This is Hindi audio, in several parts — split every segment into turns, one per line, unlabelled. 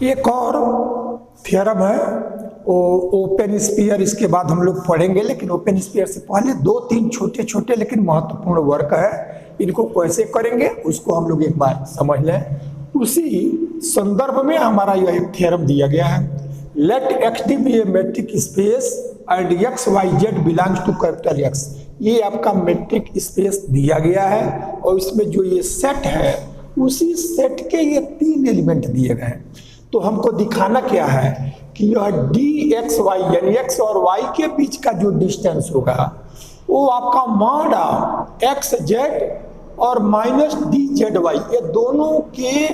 एक और थ्योरम है वो ओपन स्फीयर, इसके बाद हम लोग पढ़ेंगे, लेकिन ओपन स्फीयर से पहले दो तीन छोटे छोटे लेकिन महत्वपूर्ण वर्क है, इनको कैसे करेंगे उसको हम लोग एक बार समझ लें। उसी संदर्भ में हमारा यह एक थ्योरम दिया गया है, let X D be a metric space and X Y Z belongs to capital X. ये आपका मेट्रिक स्पेस दिया गया है और इसमें जो ये सेट है उसी सेट के ये तीन एलिमेंट दिए गए हैं। तो हमको दिखाना क्या है कि यह डी एक्स वाई यानी एक्स और वाई के बीच का जो डिस्टेंस होगा वो आपका मॉड एक्स जेड और माइनस डी जेड वाई, ये दोनों के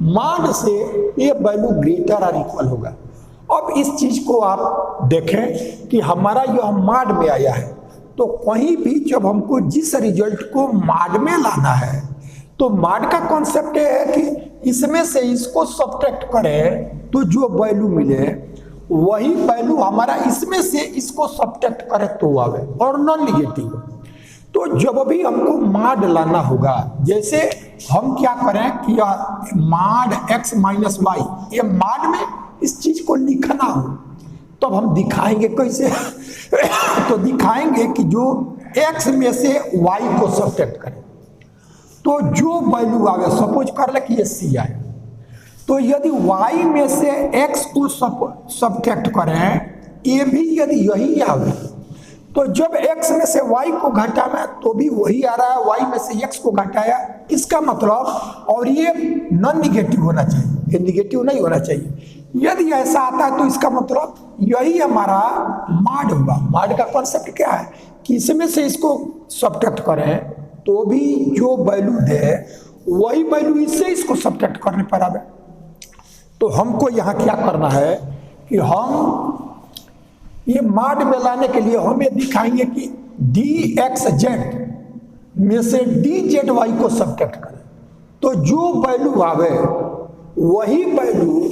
मॉड से ये वैल्यू ग्रेटर और इक्वल होगा। अब इस चीज को आप देखें कि हमारा यह मॉड में आया है, तो कहीं भी जब हमको जिस रिजल्ट को मॉड में लाना है तो मॉड का कॉन्सेप्ट है कि इसमें से इसको सब्ट्रैक्ट करें तो जो वैल्यू मिले वही वैल्यू हमारा इसमें से इसको सब्ट्रैक्ट करे तो आवे और नॉन निगेटिव। तो जब भी हमको मॉड लाना होगा, जैसे हम क्या करें कि मॉड एक्स माइनस वाई, ये मॉड में इस चीज को लिखना हो तब तो हम दिखाएंगे कैसे तो दिखाएंगे कि जो x में से y को सब्ट्रैक्ट करें तो जो वैल्यू आवे, सपोज कर ले कि ये c आए, तो यदि y में से x को सब्ट्रैक्ट करें, ये भी यदि यही आवे, तो जब x में से y को घटाना तो भी वही आ रहा है, y में से x को घटाया, इसका मतलब, और ये नॉन निगेटिव होना चाहिए, ये निगेटिव नहीं होना चाहिए। यदि ऐसा आता है तो इसका मतलब यही हमारा मॉड होगा। मॉड का कॉन्सेप्ट क्या है कि इसमें से इसको सब्ट्रैक्ट करें तो भी जो वैल्यू दे वही वैल्यू इससे इसको सब्ट्रैक्ट करने पर आवे। तो हमको यहाँ क्या करना है कि हम ये मॉड में लाने के लिए हम ये दिखाएंगे कि डी एक्स जेड में से डी जेड वाई को सब्ट्रैक्ट करें तो जो वैल्यू आवे वही वैल्यू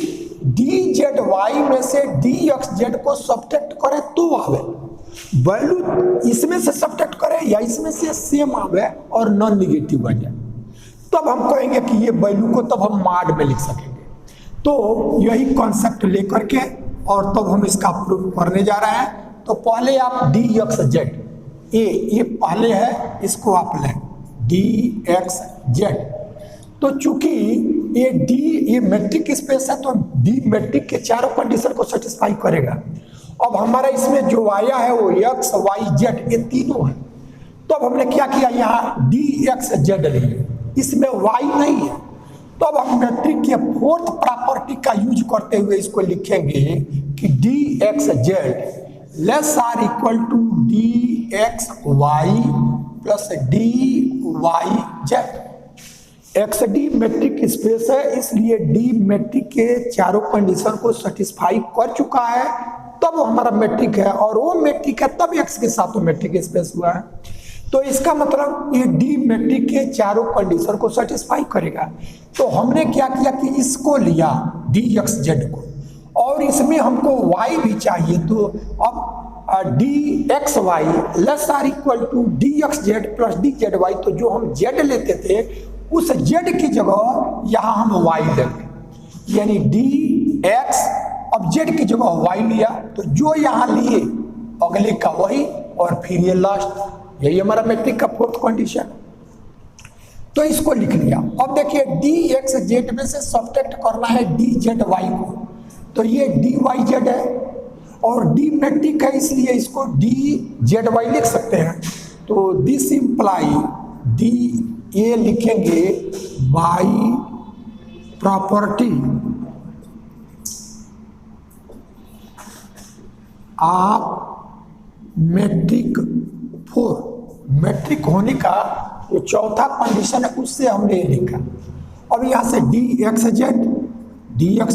डी जेड वाई में से डी एक्स जेड को सब्ट्रैक्ट करें तो आवे। वैल्यू इसमें से सब्ट्रैक्ट करें या इसमें से सेम आवे और नॉन निगेटिव आ जाए, तब हम कहेंगे कि ये वैल्यू को तब हम मॉड में लिख सकेंगे। तो यही कॉन्सेप्ट लेकर के और तब हम इसका प्रूफ करने जा रहे हैं। तो पहले आप डी एक्स जेड, ये पहले है, इसको आप लें डी एक्स जेड। तो चूंकि ये मेट्रिक स्पेस है तो डी मेट्रिक के चारों कंडीशन को सेटिस्फाई करेगा। अब हमारा इसमें जो आया है वो एक्स वाई जेड, ये तीनों है। तो अब हमने क्या किया, यहाँ डी एक्स जेड लिए, इसमें वाई नहीं है, तो अब हम मेट्रिक के फोर्थ प्रॉपर्टी का यूज करते हुए इसको लिखेंगे कि D x Z less or equal to D x Y plus D Y Z. X D metric space है, इसलिए डी मेट्रिक के चारों कंडीशन को सेटिस्फाई कर चुका है, तब वो हमारा मेट्रिक है, और वो मेट्रिक है तब एक्स के साथ वो मेट्रिक स्पेस हुआ है। तो इसका मतलब ये डी मेट्रिक के चारों कंडीशन को सेटिस्फाई करेगा। तो हमने क्या किया कि इसको लिया डी एक्स जेड को, और इसमें हमको वाई भी चाहिए, तो अब D x Y less or equal to D x Z plus D Z Y. तो जो हम जेड लेते थे उस जेड की जगह यहाँ हम वाई लेंगे, यानी डी एक्स, अब जेड की जगह वाई लिया, तो जो यहाँ लिए अगले का वही, और फिर ये लास्ट, यही हमारा मैट्रिक का फोर्थ कंडीशन। तो इसको लिख लिया। अब देखिए डी एक्स जेड में से सब्ट्रैक्ट करना है डी जेड वाई को, तो ये डी वाई जेड है और डी मैट्रिक है, इसलिए इसको डी जेड वाई लिख सकते हैं। तो दिस इंप्लाई डी, ये लिखेंगे बाई प्रॉपर्टी आप मैट्रिक फोर, मैट्रिक होने का जो चौथा कंडीशन है उससे हमने ये लिखा। अब यहाँ से D x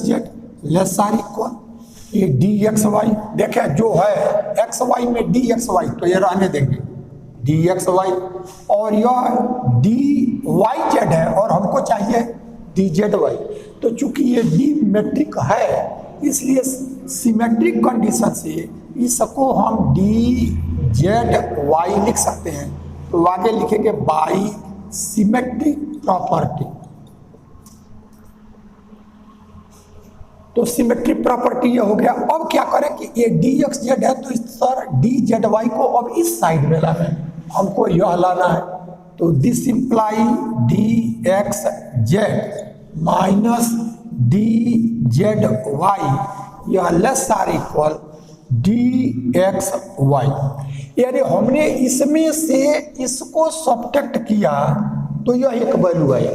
Z less or equal ये डी एक्स वाई, देखे जो है एक्स वाई में डी एक्स वाई, तो ये रहने देंगे डी एक्स वाई, और यह डी वाई जेड है और हमको चाहिए डी जेड वाई। तो चूंकि ये डी मेट्रिक है इसलिए सिमेट्रिक कंडीशन से इसको हम डी जेड वाई लिख सकते हैं। तो आगे लिखेंगे बाई सिमेट्रिक प्रॉपर्टी। तो सिमेट्री प्रॉपर्टी ये हो गया। अब क्या करें कि ये डी एक्स जेड है तो इस सर डी जेड वाई को अब इस साइड में लाना है, हमको यह लाना है। तो this imply d x z minus d Z y यह less or equal D x y. यानी हमने इसमें से इसको सब्ट्रैक्ट किया तो यह एक वैल्यू आया।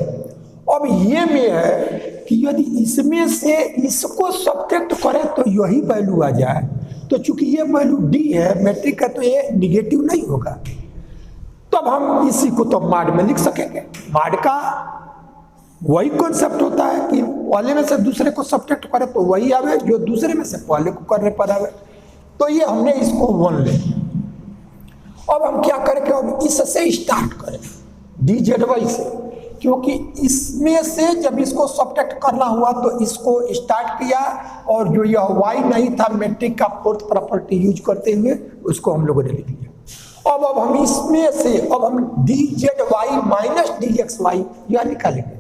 अब ये में है कि यदि इसमें से इसको सब्ट्रैक्ट करें तो यही वैल्यू आ जाए, तो चूंकि ये वैल्यू डी है मैट्रिक का तो ये निगेटिव नहीं होगा, तब हम इसी को तो माड में लिख सकेंगे। माड का वही कॉन्सेप्ट होता है कि पहले में से दूसरे को सब्ट्रैक्ट करें तो वही आवे जो दूसरे में से पहले को करने पर आवे। तो ये हमने इसको 1 ले। अब हम क्या करें कि अब इससे स्टार्ट करें डी जेड वाई से, क्योंकि इसमें से जब इसको सब्ट्रैक्ट करना हुआ तो इसको स्टार्ट किया और जो यह वाई नहीं था मैट्रिक का फोर्थ प्रॉपर्टी यूज करते हुए उसको हम लोगों ने लिख लिया। अब हम इसमें से अब हम D Z Y minus D x Y यह निकालेंगे।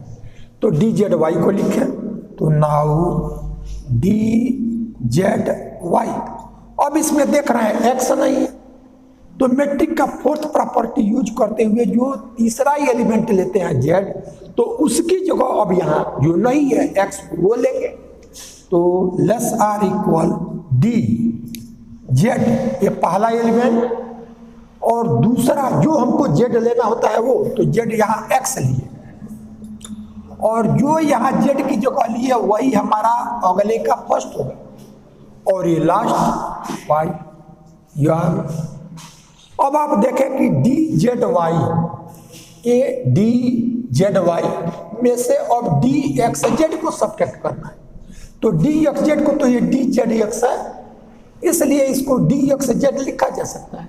तो डी जेड वाई को लिखे तो नाउ डी जेड वाई। अब इसमें देख रहे हैं एक्स नहीं है तो मैट्रिक का फोर्थ प्रॉपर्टी यूज करते हुए जो तीसरा एलिमेंट लेते हैं जेड, तो उसकी जगह अब यहाँ जो नहीं है एक्स वो लेंगे। तो less or equal D Z ये पहला एलिमेंट और दूसरा जो हमको जेड लेना होता है वो, तो जेड यहाँ एक्स लिए और जो यहाँ जेड की जगह लिए वही हमारा अगले का फर्स्ट होगा और ये लास्ट वाई। यार अब आप देखें कि D Z Y a D Z Y में से अब डी एक्स जेड को सब्ट्रैक्ट करना है। तो डी एक्स जेड को तो ये डी जेड एक्स है इसलिए इसको डी एक्स जेड लिखा जा सकता है।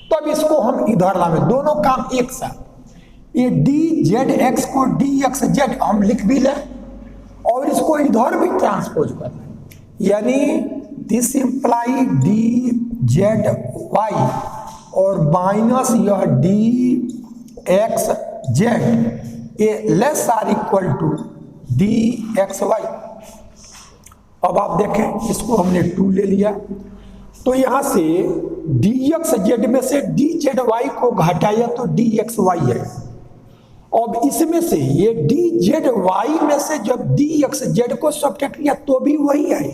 तो अब इसको हम इधर लावे, दोनों काम एक साथ। ये डी जेड एक्स को डी एक्स जेड हम लिख भी लें और इसको इधर भी ट्रांसपोज कर लें, यानी this imply D Z Y और माइनस यह D x Z a less or equal to D x Y. अब आप देखें इसको हमने 2 ले लिया तो यहां से डी एक्स जेड में से डी जेड वाई को घटाया तो डी एक्स वाई है। अब इसमें से ये डी जेड वाई में से जब डी एक्स जेड को सब्ट्रैक्ट किया तो भी वही आया।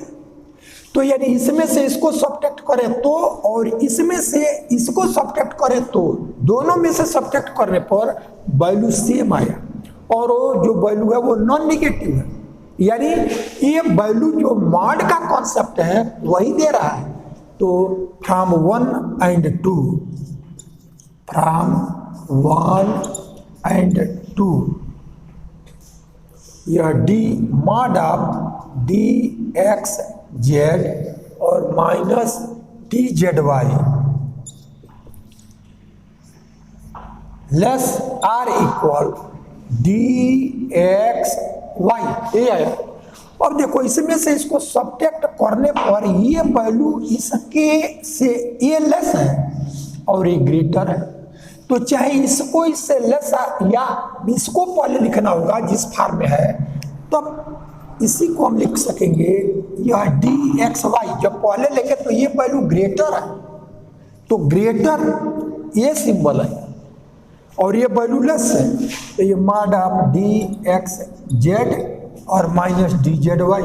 तो यानी इसमें से इसको सब्ट्रैक्ट करें तो और इसमें से इसको सब्ट्रैक्ट करें तो दोनों में से सब्ट्रैक्ट करने पर वैल्यू सेम आया और वो जो वैल्यू है वो नॉन नेगेटिव है, यानी ये वैल्यू जो मॉड का कॉन्सेप्ट है वही दे रहा है। तो फ्रॉम 1 and 2 फ्रॉम 1 and 2 यह d mod of D x z और minus d Z y less or equal D x y ये आया। अब देखो इसमें से इसको सब्ट्रैक्ट करने पर ये वैल्यू इसके से ये लेस है और ये ग्रेटर है, तो चाहे इसको इससे लेस या इसको पहले लिखना होगा जिस फॉर्म में है, तब इसी को हम लिख सकेंगे यह डी एक्स वाई जब पहले लेंगे तो ये वैल्यू ग्रेटर है, तो ग्रेटर ये सिंबल है और ये वैल्यू लेस है, तो ये mod of D x z और माइनस डी जेड वाई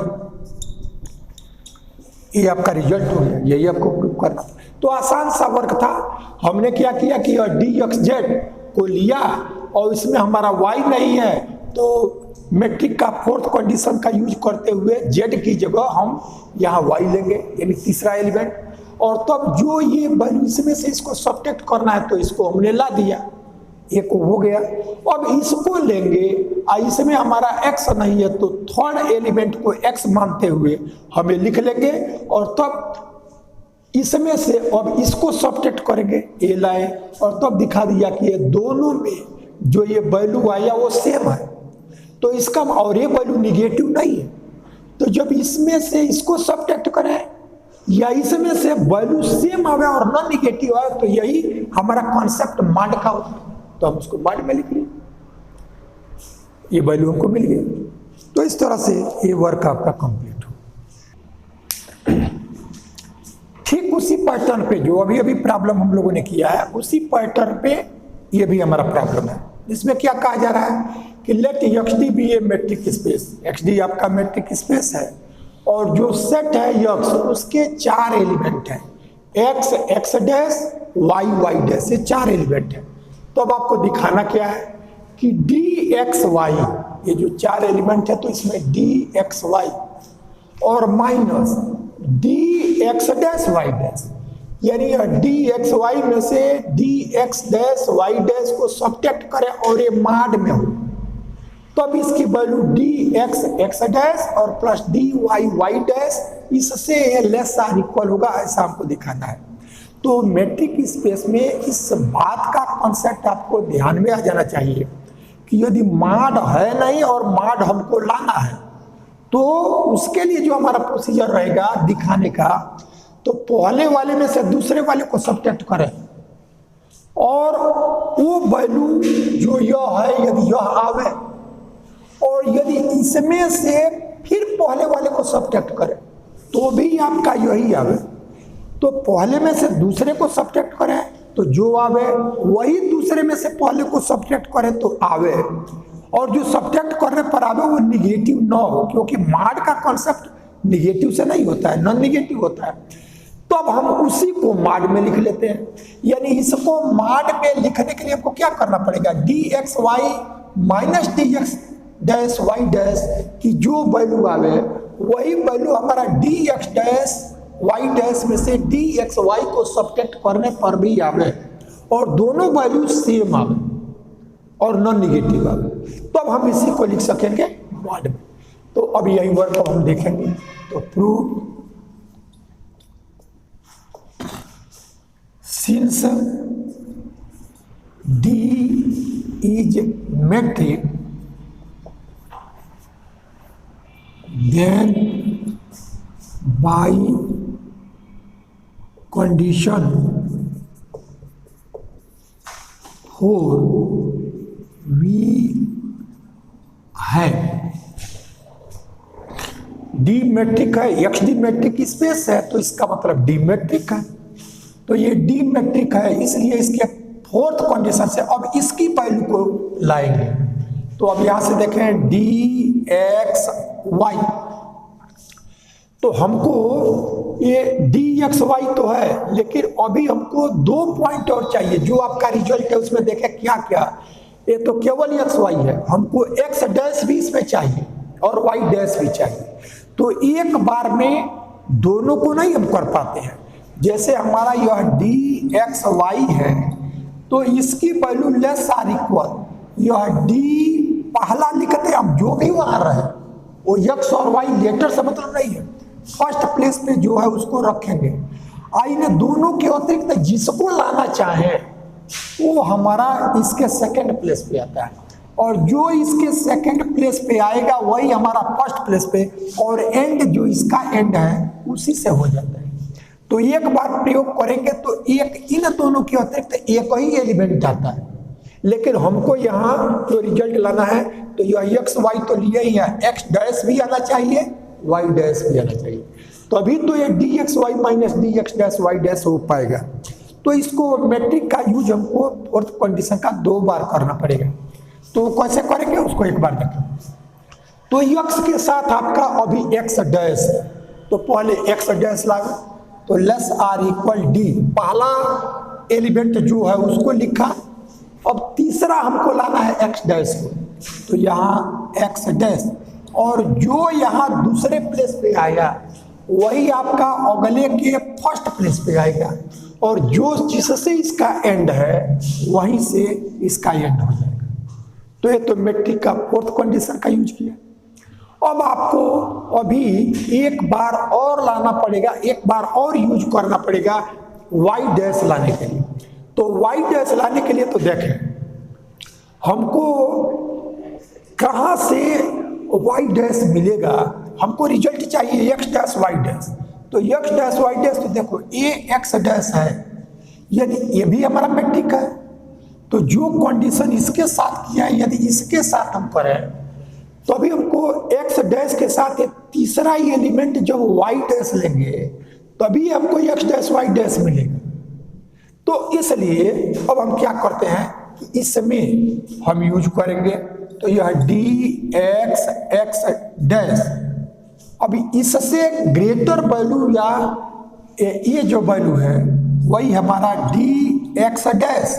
ये आपका रिजल्ट हो गया। यही आपको प्रूव करना, तो आसान सा वर्क था। हमने क्या किया कि डी एक्स जेड को लिया और इसमें हमारा वाई नहीं है तो मैट्रिक का फोर्थ कंडीशन का यूज करते हुए जेड की जगह हम यहाँ वाई लेंगे यानी तीसरा एलिमेंट, और तब जो ये वैल्यू इसमें से इसको सब्ट्रैक्ट करना है तो इसको हमने ला दिया, एक हो गया। अब इसको लेंगे और इसमें हमारा x नहीं है तो थर्ड एलिमेंट को x मानते हुए हमें लिख लेंगे और तब इसमें से अब इसको सब्ट्रैक्ट करेंगे ए लाए और तब दिखा दिया कि ये दोनों में जो ये वैल्यू आया वो सेम है, तो इसका और ये वैल्यू निगेटिव नहीं है। तो जब इसमें से इसको सब्ट्रैक्ट करें या इसमें से वैल्यू सेम आवे और नॉन निगेटिव आए तो यही हमारा कॉन्सेप्ट मॉड का होता है, तो हम उसको मॉड में लिख लिए, ये वैल्यू हमको मिल गया। तो इस तरह से ये वर्क आपका कंप्लीट हो। ठीक उसी पैटर्न पे जो अभी अभी प्रॉब्लम हम लोगों ने किया है, उसी पैटर्न पे ये भी हमारा प्रॉब्लम है। इसमें क्या कहा जा रहा है कि late XD B a metric space. XD आपका मेट्रिक स्पेस है और जो सेट है X उसके 4 एलिमेंट हैं, X, X dash, Y, Y dash, ये 4 एलिमेंट है। तो अब आपको दिखाना क्या है कि DXY, ये जो 4 एलिमेंट है तो इसमें DXY और minus DX dash Y dash, यानी DXY में से DX डैश Y डैश को सब्ट्रैक्ट करें और ये माड में हो, तो अब इसकी वैल्यू DX X डैश और प्लस DY Y डैश, इससे लेस आर इक्वल होगा, ऐसा हमको दिखाना है। तो मैट्रिक स्पेस में इस बात का कॉन्सेप्ट आपको ध्यान में आ जाना चाहिए कि यदि माड है नहीं और माड हमको लाना है, तो उसके लिए जो हमारा प्रोसीजर रहेगा दिखाने का, तो पहले वाले में से दूसरे वाले को सब्ट्रैक्ट करें और वो वैल्यू जो यह है यदि यह आवे और यदि इसमें से फिर पहले वाले को सब्ट्रैक्ट करें तो भी आपका यही आवे। तो पहले में से दूसरे को सब्ट्रैक्ट करें तो जो आवे, वही दूसरे में से पहले को सब्ट्रैक्ट करें तो आवे, और जो सब्ट्रैक्ट करने पर आवे वो निगेटिव ना हो, क्योंकि माड का कॉन्सेप्ट निगेटिव से नहीं होता है, नॉन निगेटिव होता है। तो अब हम उसी को माड में लिख लेते हैं, यानी इसको माड में लिखने के लिए हमको क्या करना पड़ेगा, DXY minus DX dash Y dash की जो वैल्यू आवे वही वैल्यू हमारा DX डैश Y डैश में से DXY को सब्ट्रैक्ट करने पर भी आवे और दोनों वैल्यू सेम आवे और नॉन निगेटिव आवे। तो अब हम इसी को लिख सकेंगे माड में। तो अब यही वर्क हम देखेंगे। तो prove since D is metric, then by condition 4 we have D matric है, XD मैट्रिक स्पेस है, तो इसका मतलब D मैट्रिक है। तो ये D मैट्रिक है, इसलिए इसके फोर्थ कंडीशन से अब इसकी वैल्यू को लाएंगे। तो अब यहां से देखें DXY, तो हमको ये DXY तो है, लेकिन अभी हमको 2 पॉइंट और चाहिए। जो आपका रिजल्ट है उसमें देखें क्या क्या, ये तो केवल XY है, हमको X डैश भी इसमें चाहिए और Y डैश भी चाहिए। तो एक बार में दोनों को नहीं हम कर पाते हैं। जैसे हमारा यह DXY है तो इसकी वैल्यू लेस आर इक्वल, यह D पहला लिखते हैं हम, जो भी वहां रहे वो X और Y लेटर से मतलब नहीं है, फर्स्ट प्लेस पे जो है उसको रखेंगे। आई ने दोनों के अतिरिक्त जिसको लाना चाहे वो हमारा इसके सेकंड प्लेस पे आता है, और जो इसके सेकंड प्लेस पे आएगा वही हमारा फर्स्ट प्लेस पे, और एंड जो इसका एंड है उसी से हो जाता है। तो एक बार प्रयोग करेंगे तो एक इन दोनों के अतिरिक्त एक ही एलिमेंट आता है, लेकिन हमको यहाँ जो रिजल्ट लाना है तो यह XY तो लिया ही है, X डैश भी आना चाहिए, Y डैश भी आना चाहिए, तो अभी तो ये DXY minus DX dash Y dash हो पाएगा। तो इसको मैट्रिक का यूज हमको फोर्थ कंडीशन का 2 बार करना पड़ेगा। तो कैसे करेंगे उसको एक बार देखें। तो X के साथ आपका अभी X डैश, तो पहले X डैश लागे, तो लेस आर इक्वल D, पहला एलिमेंट जो है उसको लिखा। अब तीसरा हमको लाना है X डैश को, तो यहाँ X डैश, और जो यहाँ दूसरे प्लेस पे आया वही आपका अगले के फर्स्ट प्लेस पे आएगा, और जो जिससे इसका एंड है वहीं से इसका एंड हो जाएगा। तो ये तो मैट्रिक का फोर्थ कंडीशन का यूज किया। अब आपको अभी एक बार और लाना पड़ेगा, एक बार और यूज करना पड़ेगा Y डैश लाने के लिए। तो Y डैश लाने के लिए तो देखें हमको कहाँ से Y डैश मिलेगा, हमको रिजल्ट चाहिए X डैश Y डैश। तो X डैश Y डैश, तो देखो ये X डैश है, यदि ये भी हमारा मैट्रिक है, तो जो कंडीशन इसके साथ किया है यदि इसके साथ हम करें तो अभी हमको X डैश के साथ एक तीसरा ही एलिमेंट जब Y डैश लेंगे तभी हमको एक्स डैश वाई डैश मिलेगा। तो इसलिए अब हम क्या करते हैं कि इसमें हम यूज करेंगे, तो यह डी एक्स एक्स डैश, अभी इससे ग्रेटर वैल्यू या ये जो वैल्यू है वही हमारा d x dash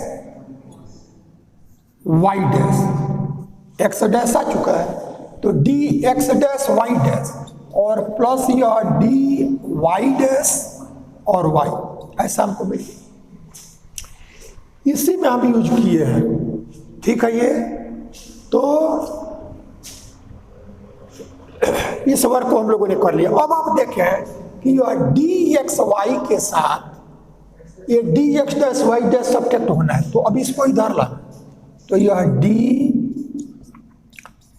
Y dash, x dash आ चुका है, तो D x dash Y dash और प्लस यह डी वाई डैश और वाई, ऐसा हमको मिल गया। इसी में हम यूज किए हैं, ठीक है। ये तो इस वर्क को हम लोगों ने कर लिया। अब आप देखें कि यह डी एक्स वाई के साथ ये D x dash Y dash subtract होना है, तो अब इसको इधर लाना, तो यह डी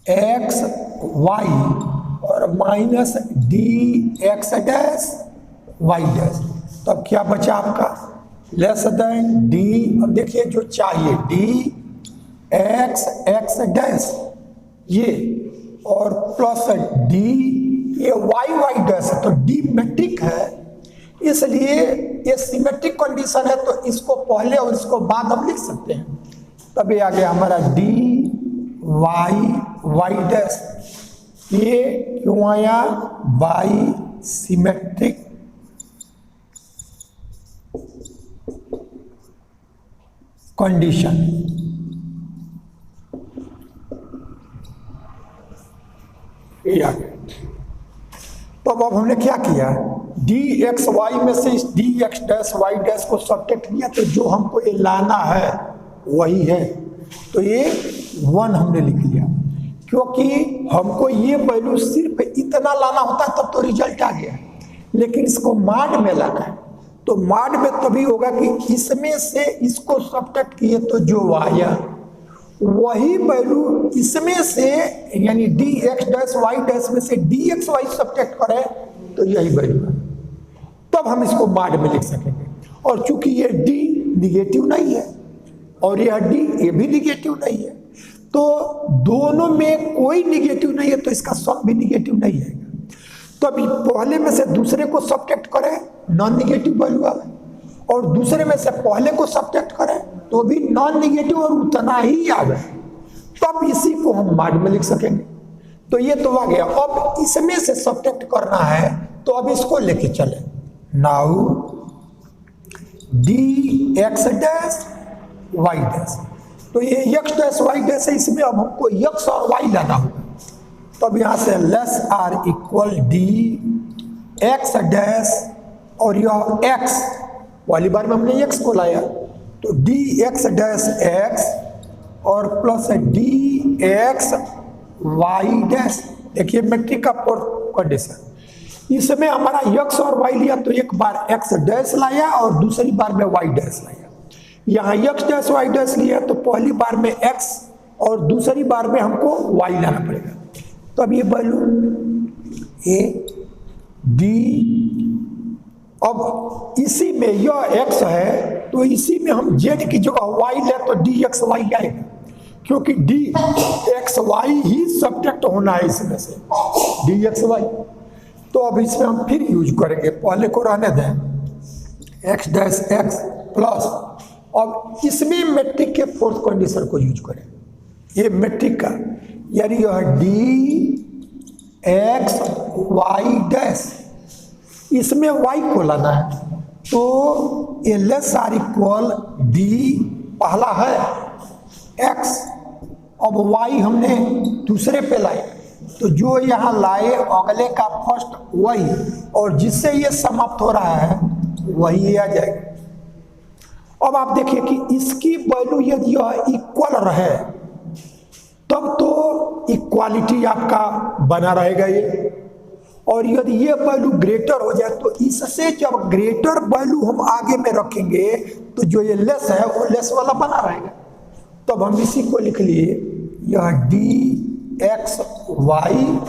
एक्स वाई और minus D x dash Y dash, तो अब क्या बचा आपका लेस देन डी, अब देखिए जो चाहिए डी एक्स एक्स डैश ये और प्लस डी ये वाई वाई डैश है, तो डी मेट्रिक है इसलिए ये सिमेट्रिक कंडीशन है, तो इसको पहले और इसको बाद हम लिख सकते हैं। तब ये आ गया हमारा डी वाई वाई डैश, ये क्यों आया बाई सिमेट्रिक कंडीशन। ये आ गया। तो अब हमने क्या किया, डी एक्स वाई में से इस D x dash Y dash को सब्ट्रैक्ट किया, तो जो हमको ये लाना है वही है, तो ये 1 हमने लिख लिया, क्योंकि हमको ये वैल्यू सिर्फ इतना लाना होता है तब तो रिजल्ट आ गया, लेकिन इसको माड में लाना है, तो माड में तभी होगा कि इसमें से इसको सब्ट्रैक्ट किए तो जो आया वही वैल्यू इसमें से, यानी D x dash Y dash में से डी एक्स वाई सब्ट्रैक्ट करें तो यही वैल्यू है, तब हम इसको माड में लिख सकेंगे। और चूंकि ये डी निगेटिव नहीं है और यह डी ये भी निगेटिव नहीं है, तो दोनों में कोई निगेटिव नहीं है, तो इसका सम भी निगेटिव नहीं है। तो अभी पहले में से दूसरे को सब्ट्रैक्ट करें नॉन निगेटिव वैल्यू आवे, और दूसरे में से पहले को सब्ट्रैक्ट करें तो भी नॉन निगेटिव और उतना ही आवे, तब इसी को हम माड में लिख सकेंगे। तो ये तो आ गया। अब इसमें से सब्ट्रैक्ट करना है, तो अब इसको लेके चले, now D x dash Y dash, तो ये एक्स डैश वाई डैश है, इसमें अब हमको एक्स और वाई लाना होगा, तब यहां से less or equal D x dash और यह एक्स वाली बार में हमने एक्स को लाया, तो डी एक्स डैश एक्स और plus D x Y dash. देखिए मैट्रिक का फोर्थ कंडीशन, इसमें हमारा एक्स और वाई लिया तो एक बार एक्स डैश लाया और दूसरी बार में वाई डैश लाया। यहाँ एक्स डैश वाई डैश लिया तो पहली बार में एक्स और दूसरी बार में हमको वाई लाना पड़ेगा। तो अब ये वैल्यू ए डी, अब इसी में यह x है तो इसी में हम z की जगह y ले तो dxy आएगा, क्योंकि dxy ही सब्ट्रैक्ट होना है इसमें से dxy। तो अब इसमें हम फिर यूज करेंगे, पहले को रहने दें x डैश x प्लस, अब इसमें मैट्रिक के फोर्थ कंडीशन को यूज करें, ये मैट्रिक का, यानी यह dxy डैश, इसमें y को लाना है, तो ये लेस आर इक्वल डी पहला है x, अब y हमने दूसरे पे लाए, तो जो यहाँ लाए अगले का फर्स्ट वही, और जिससे ये समाप्त हो रहा है वही आ जाएगा। अब आप देखिए कि इसकी वैल्यू यदि यह इक्वल रहे तब तो इक्वालिटी आपका बना रहेगा ये, और यदि ये वैल्यू ग्रेटर हो जाए तो इससे जब ग्रेटर वैल्यू हम आगे में रखेंगे तो जो ये लेस है वो लेस वाला बना रहेगा। तब हम इसी को लिख लिए, यह डी एक्स वाई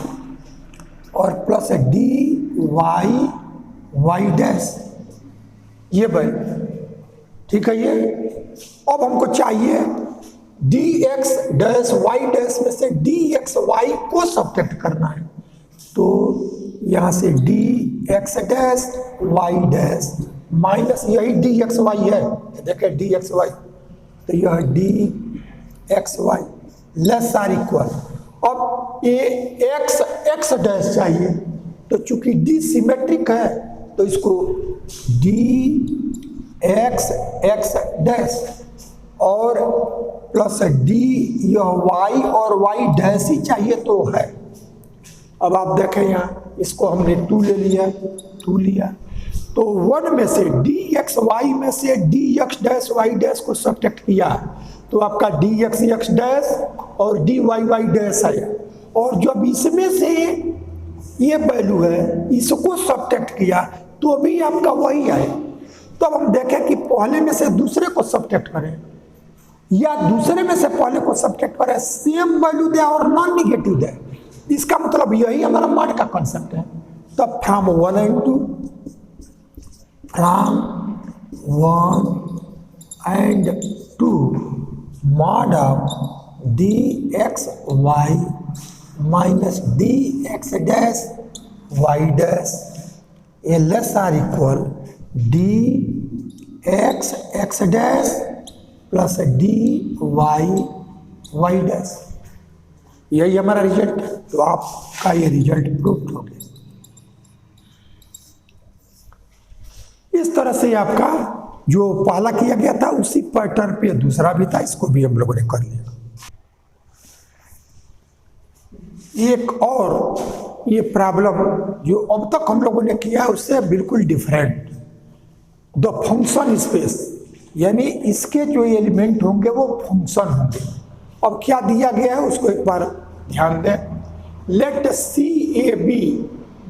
और plus D Y Y dash, ये वैल्यू ठीक है। ये अब हमको चाहिए D x dash Y dash में से डी एक्स वाई को सब्ट्रैक्ट करना है, तो यहाँ से D x dash Y dash minus यही डी एक्स वाई है, देखें डी एक्स वाई, तो यह D x Y less or equal. अब ये एक्स एक्स डैश चाहिए, तो चूंकि डी सिमेट्रिक है तो इसको डी एक्स एक्स डैश और प्लस डी यह वाई और वाई डैश ही चाहिए तो है। अब आप देखें यहाँ इसको हमने 2 ले लिया, 2 लिया, तो 1 में से डी एक्स वाई में से D x dash Y dash को सब्ट्रैक्ट किया तो आपका डी एक्स एक्स डैश और डी वाई वाई डैश आया। और जब इसमें से ये वैल्यू है इसको सब्ट्रैक्ट किया तो भी आपका वही आए। तो अब हम देखें कि पहले में से दूसरे को सब्ट्रैक्ट करें या दूसरे में से पहले को सब्ट्रैक्ट करें, सेम वैल्यू दे और नॉन निगेटिव दे, इसका मतलब यही हमारा मॉड का कॉन्सेप्ट है। तो from 1 and 2 mod of D x Y minus D x dash Y dash a less or equal D X X dash plus D Y Y dash. यही हमारा रिजल्ट है। तो आपका ये रिजल्ट प्रूव हो गया। इस तरह से आपका जो पहला किया गया था उसी पैटर्न पे दूसरा भी था, इसको भी हम लोगों ने कर लिया। एक और ये प्रॉब्लम जो अब तक हम लोगों ने किया उससे बिल्कुल डिफरेंट, द फंक्शन स्पेस, यानी इसके जो एलिमेंट होंगे वो फंक्शन होंगे। अब क्या दिया गया है उसको एक बार ध्यान दें। Let C A B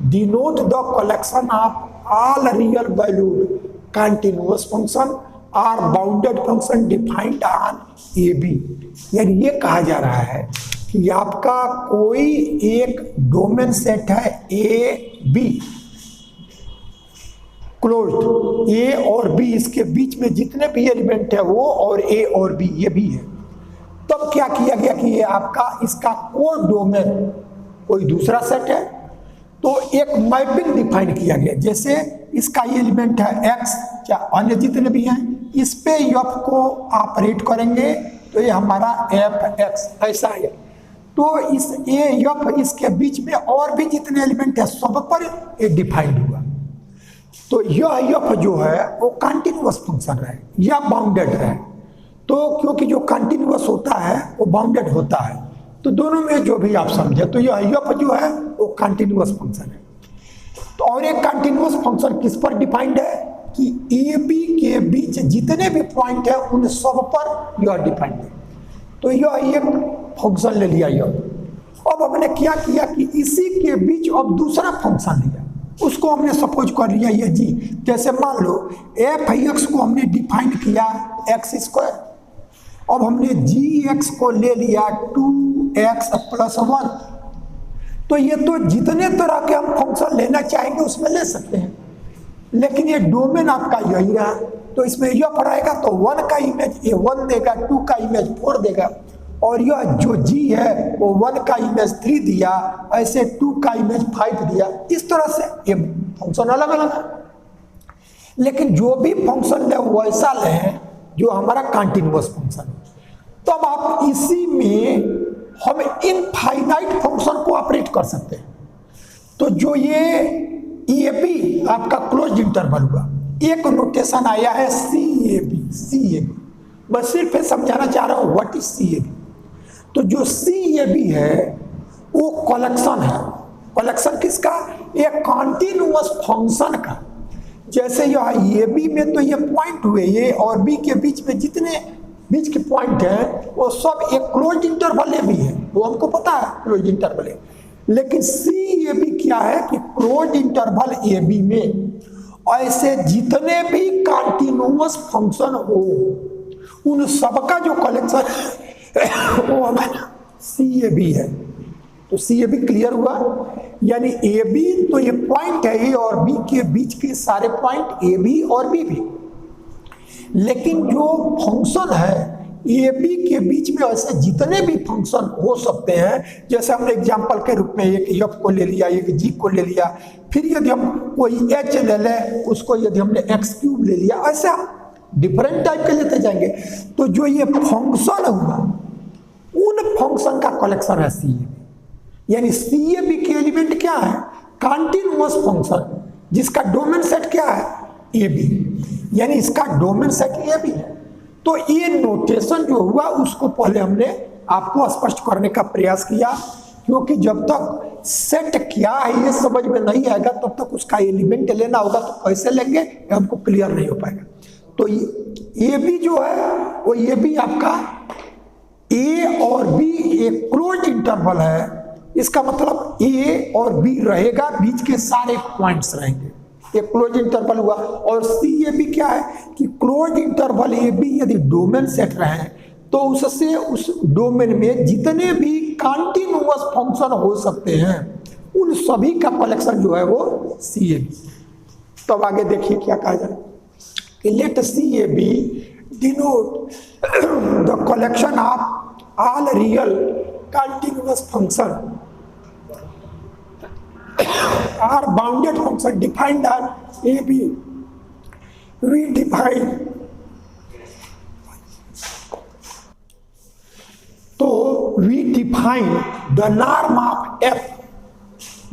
denote the collection of all real valued continuous function or bounded function defined on A B. यानी ये कहा जा रहा है कि आपका कोई एक डोमेन सेट है ए बी क्लोज्ड, ए और बी इसके बीच में जितने भी एलिमेंट है वो और ए और बी ये भी है। तब क्या किया गया कि ये आपका इसका कोड डोमेन कोई दूसरा सेट है तो एक मैपिंग डिफाइन किया गया। जैसे इसका ये एलिमेंट है एक्स या अन्य जितने भी हैं, इस पे एफ को ऑपरेट करेंगे तो ये हमारा एफ एक्स ऐसा है। तो इस ए एफ इसके बीच में और भी जितने एलिमेंट है सब पर ये डिफाइंड हुआ। तो यह एफ जो है वो कंटिन्यूअस फंक्शन है या बाउंडेड है। तो क्योंकि जो कंटिन्यूअस होता है वो बाउंडेड होता है, तो दोनों में जो भी आप समझे तो यह एफ जो है वो कंटिन्यूअस फंक्शन है। तो और एक कंटिन्यूअस फंक्शन किस पर डिफाइंड है कि ए बी के बीच जितने भी पॉइंट है उन सब पर यह डिफाइंड है। तो यह एक फंक्शन ले लिया यह। अब हमने क्या किया कि इसी के बीच अब दूसरा फंक्शन लिया, उसको हमने सपोज कर लिया ये जी। जैसे मान लो एफ एक्स को हमने डिफाइन किया एक्स स्क्वायर, अब हमने जी एक्स को ले लिया 2x + 1। तो ये तो जितने तरह के हम फंक्शन लेना चाहेंगे उसमें ले सकते हैं, लेकिन ये डोमेन आपका यही रहा। तो इसमें यह पढ़ाएगा तो 1 का इमेज ये 1 देगा, 2 का इमेज 4 देगा, और यह जो जी है वो 1 का इमेज 3 दिया, ऐसे 2 का इमेज 5 दिया। इस तरह से ये फंक्शन अलग अलग है, लेकिन जो भी फंक्शन ले वैसा ले जो हमारा कंटिन्यूअस फंक्शन है। तो अब आप इसी में हम इनफाइनाइट फंक्शन को ऑपरेट कर सकते हैं। तो जो ये ए बी आपका क्लोज इंटरवल हुआ, एक नोटेशन आया है सी A B. C A B मैं सिर्फ समझाना चाह रहा हूं what is C A B. तो जो सी ए बी है वो कलेक्शन है। कलेक्शन किसका? एक कंटिन्यूअस फंक्शन का। जैसे यह ए बी में तो ये पॉइंट हुए, ए और बी के बीच में जितने बीच के पॉइंट है वो सब एक क्लोज इंटरवल ए बी है, वो हमको पता है क्लोज इंटरवल है। लेकिन सी ए बी क्या है कि क्लोज इंटरवल ए बी में ऐसे जितने भी कंटिन्यूअस फंक्शन हो उन सबका जो कलेक्शन वो हमारा सी ए बी है। तो सी ए बी क्लियर हुआ, यानी ए बी तो ये पॉइंट है ए और बी के बीच के सारे पॉइंट ए बी और बी भी। लेकिन जो फंक्शन है ए बी के बीच में ऐसे जितने भी फंक्शन हो सकते हैं, जैसे हमने एग्जाम्पल के रूप में एक एफ को ले लिया, एक जी को ले लिया, फिर यदि हम कोई एच ले लें, उसको यदि हमने एक्स क्यूब ले लिया, ऐसा डिफरेंट टाइप के लेते जाएंगे। तो जो ये फंक्शन हुआ उन फंक्शन का कलेक्शन है सी ए बी। यानी सी ए बी के एलिमेंट क्या है? कंटिन्यूअस फंक्शन जिसका डोमेन सेट क्या है? A B. यानी इसका डोमेन सेट ए बी है। तो ये नोटेशन जो हुआ उसको पहले हमने आपको स्पष्ट करने का प्रयास किया, क्योंकि जब तक सेट क्या है ये समझ में नहीं आएगा तब तक उसका एलिमेंट लेना होगा, तो कैसे लेंगे हमको क्लियर नहीं हो पाएगा। तो ये भी जो है वो ये भी आपका ए और बी एक क्लोज इंटरवल है। इसका मतलब ए और बी रहेगा, बीच के सारे पॉइंट्स रहेंगे, ये क्लोज इंटरवल हुआ। और सी ए बी क्या है कि क्लोज इंटरवल ए बी यदि डोमेन सेट रहे तो उससे उस डोमेन में जितने भी कंटिन्यूअस फंक्शन हो सकते हैं उन सभी का कलेक्शन जो है वो सी ए बी। तब आगे देखिए क्या कहा जाए कि let C A B denote the collection of all real continuous function are bounded function defined as a b. We define the norm of f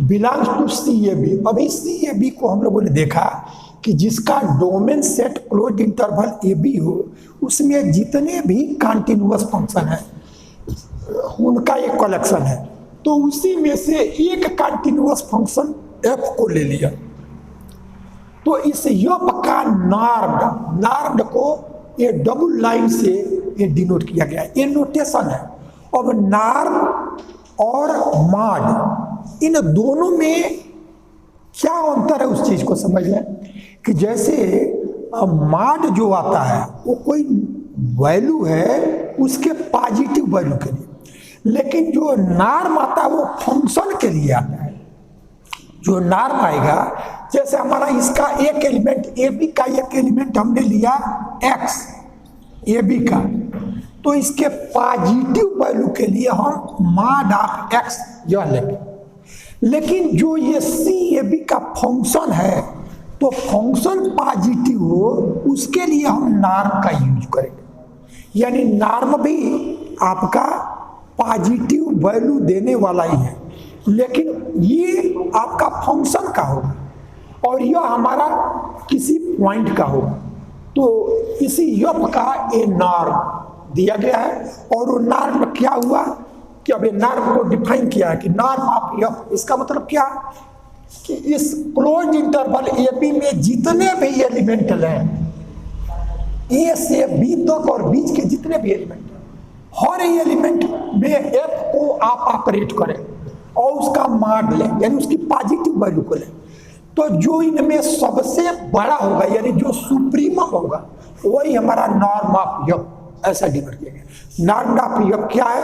belongs to CAB। अभी CAB को हम लोगों ने देखा कि जिसका domain set close interval A B हो उसमें जितने भी कंटिन्यूअस फंक्शन है उनका एक कलेक्शन है। तो उसी में से एक कंटिन्यूअस फंक्शन f को ले लिया, तो इस f का नार्म्ड को ये डबल लाइन से ये डिनोट किया गया है, ये नोटेशन है। अब नार्म और माड इन दोनों में क्या अंतर है उस चीज को समझ लें कि जैसे माड जो आता है वो कोई वैल्यू है उसके पॉजिटिव वैल्यू के लिए, लेकिन जो नार्म आता है वो फंक्शन के लिए आता है। जो नार्म आएगा जैसे हमारा इसका एक एलिमेंट ए बी का एक एलिमेंट हमने लिया एक्स ए बी का, तो इसके पॉजिटिव वैल्यू के लिए हम मॉड ऑफ एक्स यह लेंगे। लेकिन जो ये सी ए बी का फंक्शन है तो फंक्शन पॉजिटिव हो उसके लिए हम नार्म का यूज करेंगे। यानी नार्म भी आपका पॉजिटिव वैल्यू देने वाला ही है, लेकिन ये आपका फंक्शन का होगा और यह हमारा किसी पॉइंट का होगा। तो इसी यफ का ए नॉर्म दिया गया है और वो नॉर्म क्या हुआ कि अब ये नॉर्म को डिफाइन किया है कि नॉर्म ऑफ यफ, इसका मतलब क्या कि इस क्लोज इंटरवल ए बी में जितने भी एलिमेंट हैं ए से बी तक और बीच के जितने भी एलिमेंट हर एलिमेंट में एफ को आप ऑपरेट करें और उसका मॉड लें, यानी उसकी पॉजिटिव वैल्यू को लें। तो जो इनमें सबसे बड़ा होगा यानी जो सुप्रीमम होगा वही हमारा नॉर्म ऑफ एफ, ऐसा डिनोट किया गया। नॉर्म ऑफ एफ क्या है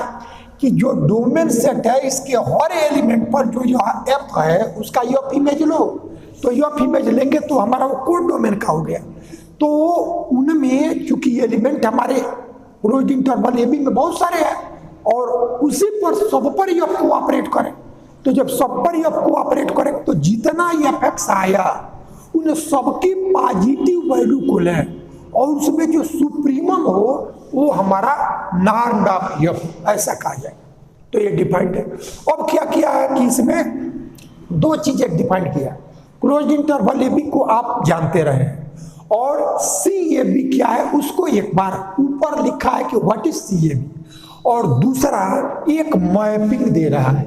कि जो डोमेन सेट है इसके हर एलिमेंट पर जो यहाँ एफ है उसका एफ इमेज लो, तो एफ इमेज लेंगे तो हमारा वो कोड डोमेन का हो गया। तो उनमें चूंकि एलिमेंट हमारे क्लोज्ड इंटरवल ए बी में बहुत सारे हैं और उसी पर सब पर एफ को ऑपरेट करें, तो जब सब पर एफ को ऑपरेट करें तो जितना एफ एक्स आया उन सबकी पॉजिटिव वैल्यू को लें और उसमें जो सुप्रीमम हो वो हमारा नॉर्म ऑफ एफ, ऐसा कहा जाए। तो ये डिफाइंड है। अब क्या किया है कि इसमें दो चीजें डिफाइंड किया। क्लोज्ड इंटरवल ए बी को आप जानते रहे और सी ए बी क्या है उसको एक बार ऊपर लिखा है कि what is C A B, और दूसरा एक मैपिंग दे रहा है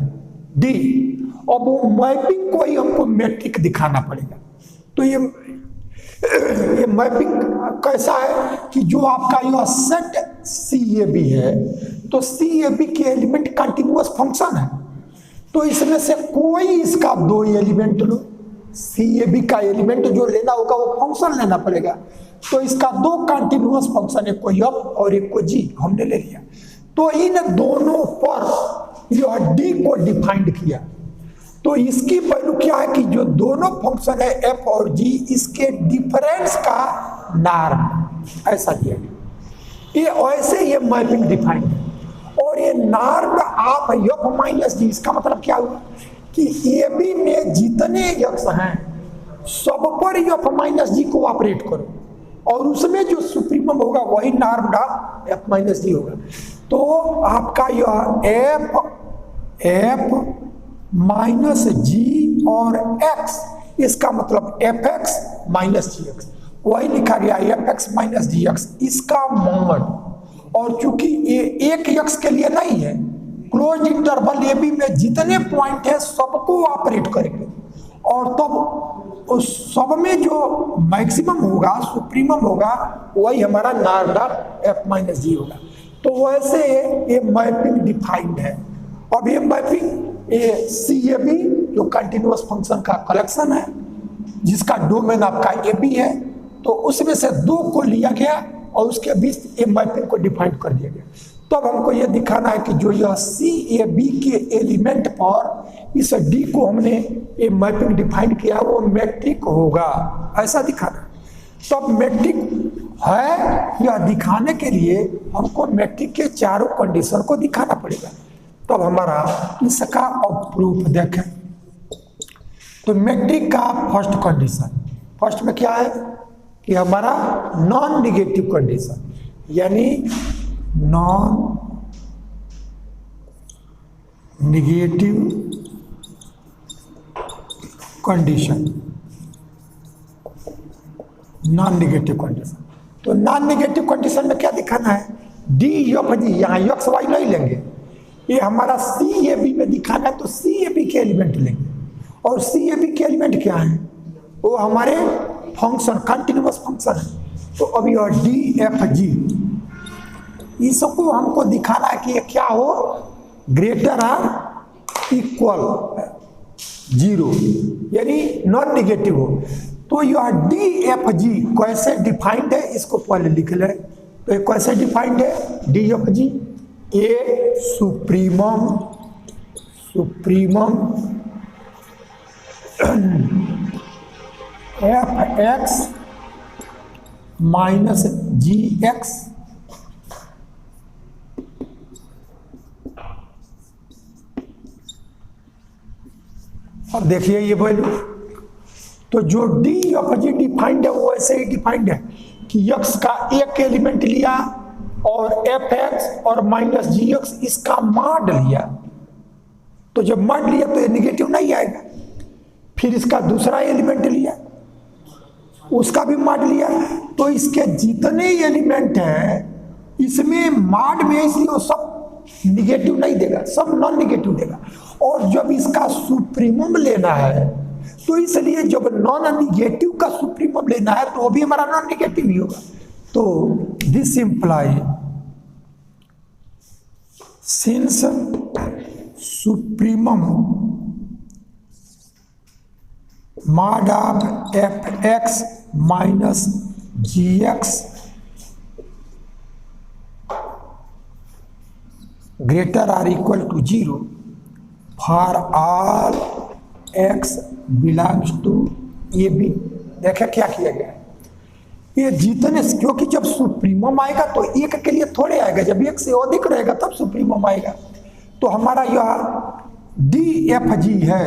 डी, और वो मैपिंग को ही हमको मैट्रिक दिखाना पड़ेगा। तो ये मैपिंग कैसा है कि जो आपका यह सेट सी ए बी है तो सी ए बी के एलिमेंट कंटिन्यूअस फंक्शन है, तो इसमें से कोई इसका दो एलिमेंट लो, सी ए बी का एलिमेंट जो लेना होगा वो फंक्शन लेना पड़ेगा। तो इसका दो कंटिन्यूअस फंक्शन, एक को एफ और एक को जी हमने ले लिया। तो इन दोनों पर यह डी को डिफाइंड किया, तो इसकी वैल्यू क्या है कि जो दोनों फंक्शन है एफ और जी इसके डिफरेंस का नॉर्म, ऐसा दिया गया। ये ऐसे ये मैपिंग डिफाइंड है। और ये नॉर्म ऑफ एफ माइनस जी, इसका मतलब क्या हुआ कि ए बी में जितने यक्स हैं सब पर एफ माइनस जी को ऑपरेट करो, और उसमें जो सुप्रीमम होगा वही नॉर्म ऑफ एफ माइनस जी होगा। तो आपका यह एफ माइनस जी और एक्स, इसका मतलब एफ एक्स माइनस जी एक्स, वही लिखा गया एफ एक्स माइनस जी एक्स, इसका मॉड। और चूंकि ये एक एक्स के लिए नहीं है, क्लोज इंटरवल ए बी में जितने पॉइंट है सबको ऑपरेट करेंगे, और तब उस सब में जो मैक्सिमम होगा सुप्रीमम होगा वही हमारा नॉर्म ऑफ एफ माइनस जी होगा। तो वैसे ये मैपिंग डिफाइंड है। अब ये मैपिंग ये सी ए बी जो कंटिन्यूअस फंक्शन का कलेक्शन है, जिसका डोमेन आपका ए बी है, तो उसमें से दो को लिया गया और उसके बीच ये मैपिंग को डिफाइन कर दिया गया। तो अब हमको ये दिखाना है कि जो यह सी ए बी के एलिमेंट पर इस डी को हमने ये मैपिंग डिफाइन किया वो मैट्रिक होगा, ऐसा दिखाना। तब मैट्रिक है यह दिखाने के लिए हमको मैट्रिक के चारों कंडीशन को दिखाना पड़ेगा। तब हमारा इसका प्रूफ देखें तो मैट्रिक का फर्स्ट कंडीशन, फर्स्ट में क्या है कि हमारा नॉन निगेटिव कंडीशन, यानी non negative condition, non negative condition. तो नॉन निगेटिव कंडीशन में क्या दिखाना है, डी एफ जी, यहाँ एक्स वाई नहीं लेंगे, ये हमारा सी ए बी में दिखाना है, तो सी ए बी के एलिमेंट लेंगे। और सी ए बी के एलिमेंट क्या है, वो हमारे फंक्शन कंटिन्यूअस फंक्शन है। तो अब यह डी एफ जी, इसको हमको दिखाना है कि ये क्या हो, ग्रेटर आर इक्वल जीरो, यानी नॉन निगेटिव हो। तो यह डी एफ जी कैसे डिफाइंड है इसको पहले लिख लें। तो ये कैसे डिफाइंड है, डी एफ जी ए सुप्रीमम एफ एक्स माइनस जी एक्स अब देखिए ये वैल्यू, तो जो डी एफ जी डिफाइंड है वो ऐसे ही डिफाइंड है कि एक्स का एक एलिमेंट लिया और एफ एक्स और माइनस जी एक्स इसका मॉड लिया। तो जब मॉड लिया तो ये निगेटिव नहीं आएगा। फिर इसका दूसरा एलिमेंट लिया, उसका भी मॉड लिया, तो इसके जितने एलिमेंट हैं इसमें मॉड में, इसलिए वो सब निगेटिव नहीं देगा, सब नॉन निगेटिव देगा। और जब इसका सुप्रीमम लेना है तो इसलिए जब नॉन निगेटिव का सुप्रीमम लेना है तो वो भी हमारा नॉन निगेटिव ही होगा। तो this imply since supremum mod of F x minus ji X greater or equal to zero for all X belongs to A B. देखा क्या किया गया है, ये जितने, क्योंकि जब सुप्रीमम आएगा तो एक के लिए थोड़े आएगा, जब एक से अधिक रहेगा तब सुप्रीमम आएगा। तो हमारा यह डी एफ जी है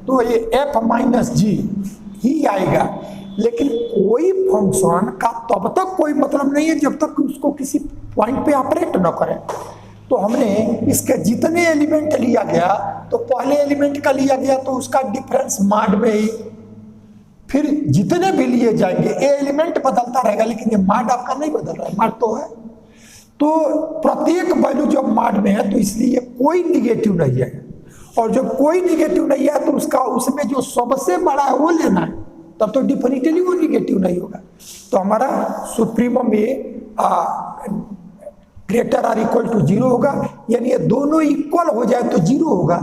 तो ये एफ माइनस जी ही आएगा। लेकिन कोई फंक्शन का तब तक कोई मतलब नहीं है जब तक उसको किसी पॉइंट पे ऑपरेट न करे। तो हमने इसके जितने एलिमेंट लिया गया, तो पहले एलिमेंट का लिया गया तो उसका डिफरेंस मॉड में ही, फिर जितने भी लिए जाएंगे ये एलिमेंट बदलता रहेगा, लेकिन ये मॉड आपका नहीं बदल रहा है, मॉड तो है। तो प्रत्येक वैल्यू जब मॉड में है तो इसलिए कोई निगेटिव नहीं है, और जब कोई निगेटिव नहीं है तो उसका उसमें जो सबसे बड़ा है वो लेना है, तब तो डिफिनिटली वो निगेटिव नहीं होगा। तो हमारा सुप्रीमम ये greater or equal to zero होगा, यानी ये दोनों इक्वल हो जाए तो जीरो होगा,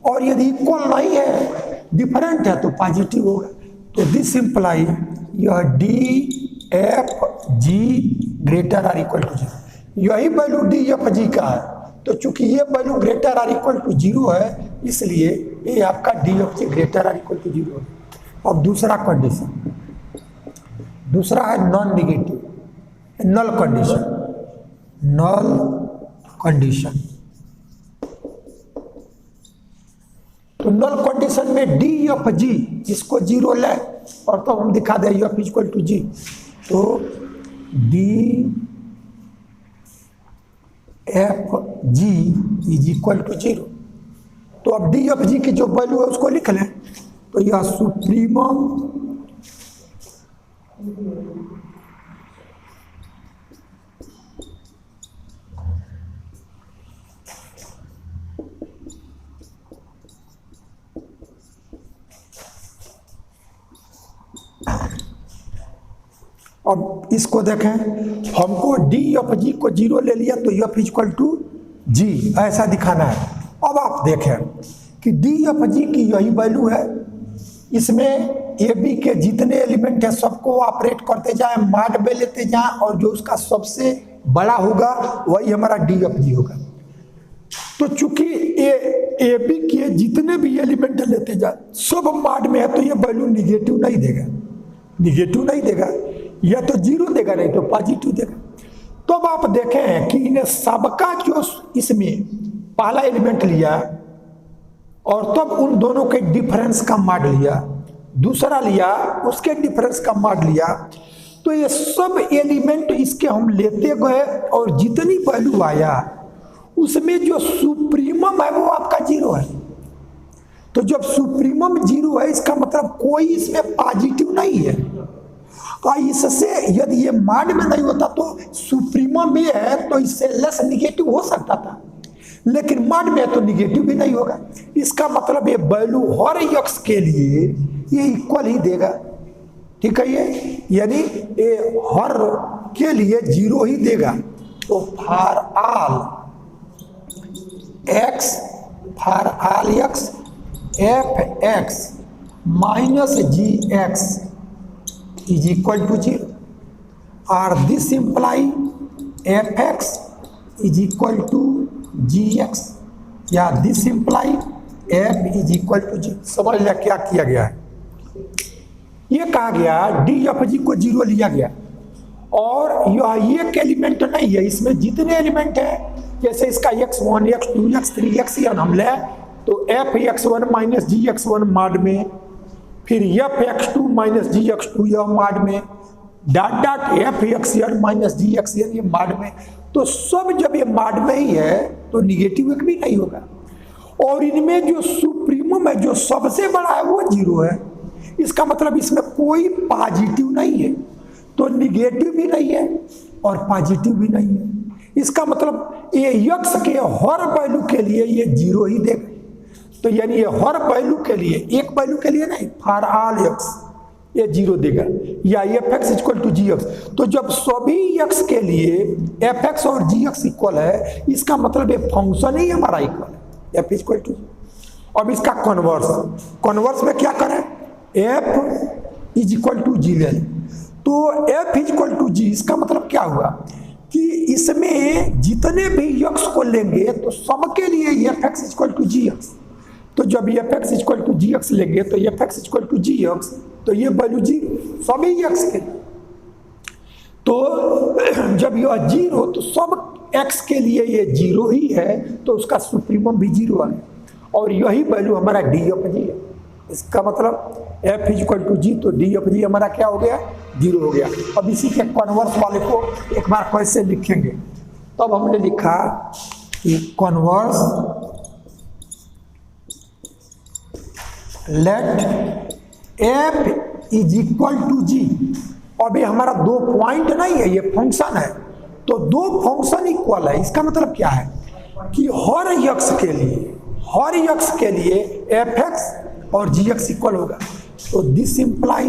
और यदि इक्वल नहीं है डिफरेंट है तो पॉजिटिव होगा। तो दिस इंप्लाई यह D F G greater or equal to zero, यही वैल्यू डी एफ जी का है। तो चूंकि ये value greater or equal to zero है इसलिए ये आपका D F G greater or equal to zero है। अब दूसरा कंडीशन, दूसरा है non negative null condition. Null condition. तो नल कंडीशन में डी एफ जी इसको जीरो ले और तो हम दिखा दें एफ इक्वल टू जी, तो D F G is equal to zero. तो अब डी एफ जी की जो वैल्यू है उसको लिख लें, तो यह सुप्रीमम अब इसको देखें, हमको डी एफ जी को जीरो ले लिया तो एफ इक्वल टू जी ऐसा दिखाना है। अब आप देखें कि डी एफ जी की यही वैल्यू है, इसमें ए बी के जितने एलिमेंट है सबको ऑपरेट करते जाए, माड में लेते जाए और जो उसका सबसे बड़ा होगा वही हमारा डी एफ जी होगा। तो चूंकि ए बी के जितने भी एलिमेंट लेते जाए सब माड में है तो ये वैल्यू निगेटिव नहीं देगा, निगेटिव नहीं देगा, या तो जीरो देगा नहीं तो पॉजिटिव देगा। तो अब आप देखें कि इन्हें सबका जो इसमें पहला एलिमेंट लिया और तब उन दोनों के डिफरेंस का माड लिया, दूसरा लिया उसके डिफरेंस का माड लिया, तो ये सब एलिमेंट इसके हम लेते गए और जितनी वैल्यू आया उसमें जो सुप्रीमम है वो आपका जीरो है। तो जब सुप्रीमम जीरो है इसका मतलब कोई इसमें पॉजिटिव नहीं है, और इससे यदि ये माड में नहीं होता तो सुप्रीमम में है तो इससे लेस निगेटिव हो सकता था, लेकिन माड में है तो निगेटिव भी नहीं होगा। इसका मतलब ये वैल्यू हर एक्स के लिए ये इक्वल ही देगा, ठीक है, ये यानी ये हर के लिए जीरो ही देगा। तो for all X F x minus ji X is equal to 0, or this imply fx is equal to gx, या this imply f is equal to g। समझ लिया क्या किया गया है? ये कहा गया डी एफ जी को जीरो लिया गया और यह एक एलिमेंट नहीं है, इसमें जितने एलिमेंट है जैसे इसका x1 x2 x3 xn हम ले तो f x1 माइनस जी x1 माड में, फिर एफ एक्स टू माइनस जी एक्स टू यह माड में, dot dot f x n minus जी एक्स एन ये माड में। तो सब जब ये माड में ही है तो निगेटिव एक भी नहीं होगा, और इनमें जो सुप्रीमम है जो सबसे बड़ा है वो जीरो है। इसका मतलब इसमें कोई पॉजिटिव नहीं है, तो निगेटिव भी नहीं है और पॉजिटिव भी नहीं है। इसका मतलब ये एक्स के हर वैल्यू के लिए ये जीरो ही देगा। तो यानी ये हर वैल्यू के लिए, एक वैल्यू के लिए नहीं, फॉर ऑल एक्स ये जीरो देगा, या F X equal to G X. तो जब सभी एक्स के लिए एफ एक्स और जी एक्स इक्वल है इसका मतलब ये फंक्शन ही हमारा इक्वल है, एफ इक्वल टू। अब इसका कन्वर्स में क्या करें, एफ इज इक्वल टू जी ले लें। तो एफ इज इक्वल टू जी इसका मतलब क्या हुआ कि इसमें जितने भी एक्स को लेंगे तो सबके लिए F X equal to G X. तो जब F X equal to G X लेंगे तो F X equal to G X, तो ये वैल्यू जीरो सभी एक्स के। तो जब यह जीरो तो सब एक्स के लिए ये जीरो ही है, तो उसका सुप्रीमम भी जीरो है, और यही वैल्यू हमारा डी एफ जी है। इसका मतलब एफ इक्वल टू जी, तो डी एफ जी हमारा क्या हो गया, जीरो हो गया। अब इसी के कन्वर्स वाले को एक बार कैसे लिखेंगे, तब हमने लिखा कि converse let f is equal to g. अब ये हमारा दो पॉइंट नहीं है, ये फंक्शन है, तो दो फंक्शन इक्वल है। इसका मतलब क्या है कि हर एक्स के लिए एफ एक्स और जी एक्स इक्वल होगा। तो this imply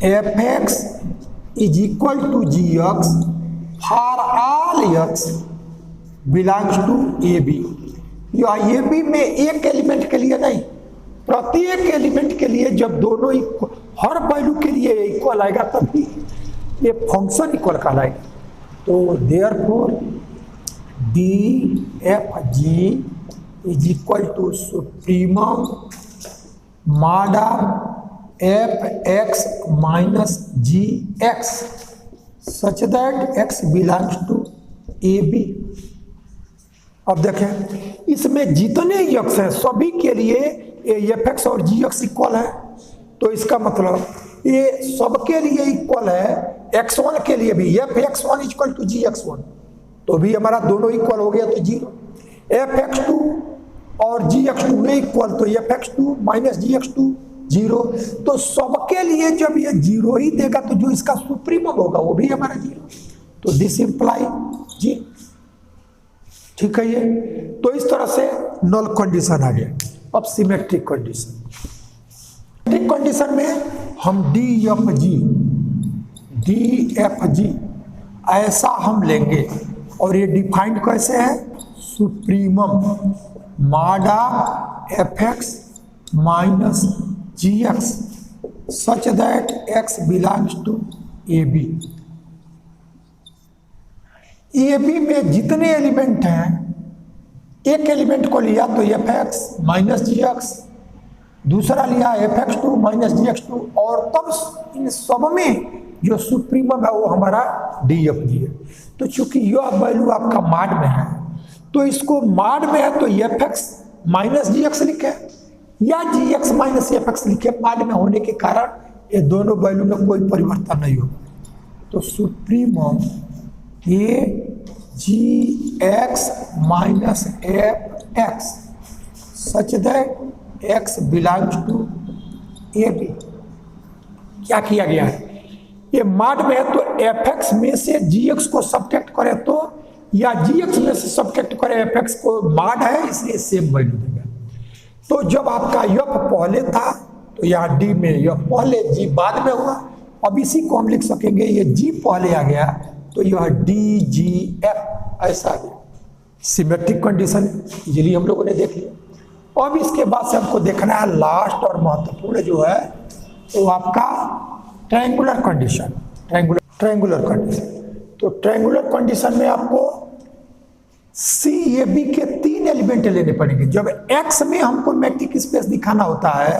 F X is equal to G X for all X belongs to A B. या ए बी में एक एलिमेंट के लिए नहीं, प्रत्येक एलिमेंट के लिए जब दोनों हर वैल्यू के लिए इक्वल आएगा तभी ये फंक्शन इक्वल कहलाएगा। तो therefore D F G is equal to supremum mod of F x minus ji X such that X belongs to A B. अब देखें इसमें जितने यक्स हैं सभी के लिए एफ एक्स और जी एक्स इक्वल है, तो इसका मतलब ये सबके लिए इक्वल है। x1 के लिए भी F X one equal to G X one, तो भी हमारा दोनों इक्वल हो गया, तो जीरो। एफ एक्स टू और जी एक्स टू में इक्वल, तो एफ एक्स टू माइनस जी एक्स टू जीरो। तो सबके लिए जब ये जीरो ही देगा तो जो इसका सुप्रीमम होगा वो भी हमारा जीरो, तो दिस इंप्लाई जी। ठीक है ये, तो इस तरह से नल कंडीशन आ गया। अब सिमेट्रिक कंडीशन, सिमेट्रिक कंडीशन में हम डी एफ जी ऐसा हम लेंगे, और ये डिफाइंड कैसे है, supremum mod F x minus ji X such that X belongs to A B. A B में जितने एलिमेंट हैं, एक एलिमेंट को लिया तो एफ एक्स माइनस जी एक्स, दूसरा लिया एफ एक्स टू माइनस जी एक्स टू, और तब इन सब में जो सुप्रीमम है वो हमारा डी एफ जी है। तो चूंकि यह वैल्यू आपका माड में है, तो इसको माड में है तो एफ एक्स माइनस जी एक्स लिखे या जी एक्स माइनस एफ एक्स लिखे, माड में होने के कारण ये दोनों वैल्यू में कोई परिवर्तन नहीं होगा। तो supremum a G X minus F X such that X belongs to A B. क्या किया गया है, ये माड में है तो एफ एक्स में से जी एक्स को सब्ट्रैक्ट करे तो, या जी एक्स में से सब्ट्रैक्ट करे एफ एक्स को, माड है इसलिए सेम वैल्यू देगा। तो जब आपका यफ पहले था तो यहाँ डी में यफ पहले जी बाद में हुआ। अब इसी को हम लिख सकेंगे, ये जी पहले आ गया तो यह डी जी एफ ऐसा आ गया। सिमेट्रिक कंडीशन इजीली हम लोगों ने देख लिया। अब इसके बाद से हमको देखना है लास्ट और महत्वपूर्ण जो है वो आपका ट्रायंगुलर कंडीशन। ट्रायंगुलर कंडीशन, तो ट्रायंगुलर कंडीशन में आपको सी ए बी के तीन एलिमेंट लेने पड़ेंगे। जब एक्स में हमको मैट्रिक स्पेस दिखाना होता है